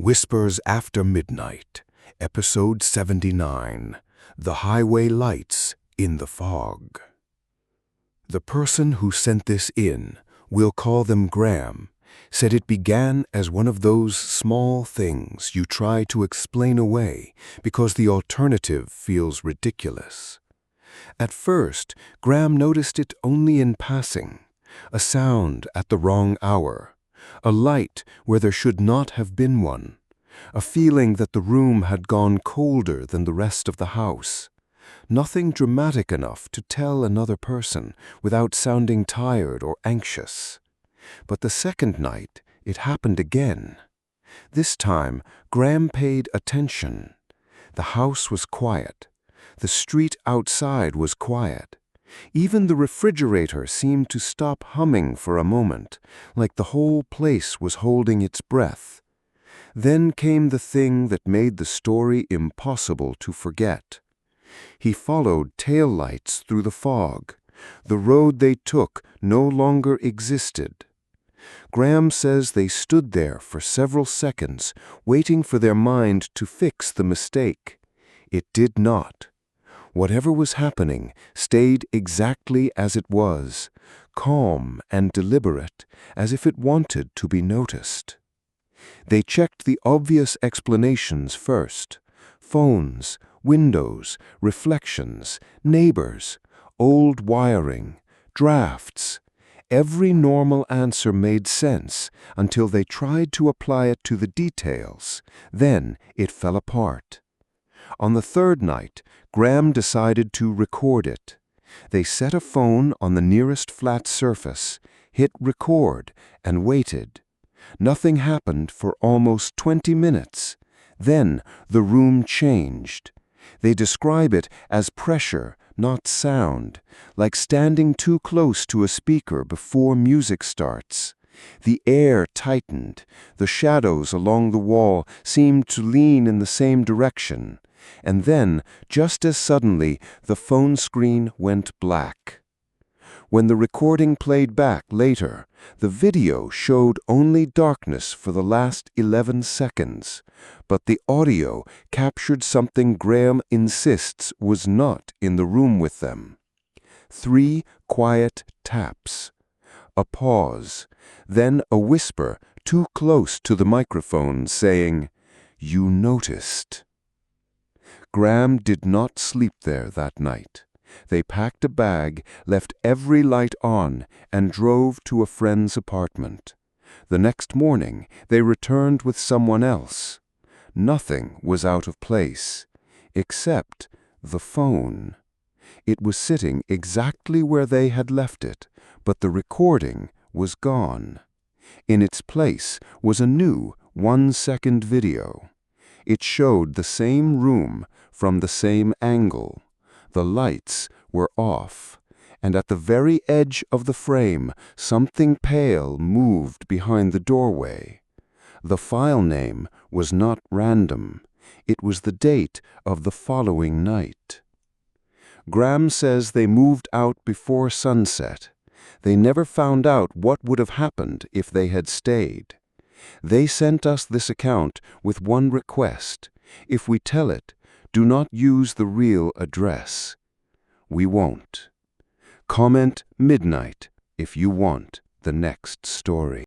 Whispers After Midnight, Episode 79, The Highway Lights in the Fog. The person who sent this in, we'll call them Graham, said it began as one of those small things you try to explain away because the alternative feels ridiculous. At first, Graham noticed it only in passing, a sound at the wrong hour, a light where there should not have been one, a feeling that the room had gone colder than the rest of the house. Nothing dramatic enough to tell another person without sounding tired or anxious. But the second night, it happened again. This time, Graham paid attention. The house was quiet. The street outside was quiet. Even the refrigerator seemed to stop humming for a moment, like the whole place was holding its breath. Then came the thing that made the story impossible to forget. He followed taillights through the fog. The road they took no longer existed. Graham says they stood there for several seconds, waiting for their mind to fix the mistake. It did not. Whatever was happening stayed exactly as it was, calm and deliberate, as if it wanted to be noticed. They checked the obvious explanations first: phones, windows, reflections, neighbors, old wiring, drafts. Every normal answer made sense until they tried to apply it to the details. Then it fell apart. On the third night, Graham decided to record it. They set a phone on the nearest flat surface, hit record, and waited. Nothing happened for almost 20 minutes. Then the room changed. They describe it as pressure, not sound, like standing too close to a speaker before music starts. The air tightened. The shadows along the wall seemed to lean in the same direction. And then, just as suddenly, the phone screen went black. When the recording played back later, the video showed only darkness for the last 11 seconds, but the audio captured something Graham insists was not in the room with them. 3 quiet taps. A pause, then a whisper too close to the microphone saying, "You noticed." Graham did not sleep there that night. They packed a bag, left every light on, and drove to a friend's apartment. The next morning, they returned with someone else. Nothing was out of place, except the phone. It was sitting exactly where they had left it, but the recording was gone. In its place was a new 1-second video. It showed the same room from the same angle. The lights were off, and at the very edge of the frame, something pale moved behind the doorway. The file name was not random. It was the date of the following night. Graham says they moved out before sunset. They never found out what would have happened if they had stayed. They sent us this account with one request: if we tell it, do not use the real address. We won't. Comment midnight if you want the next story.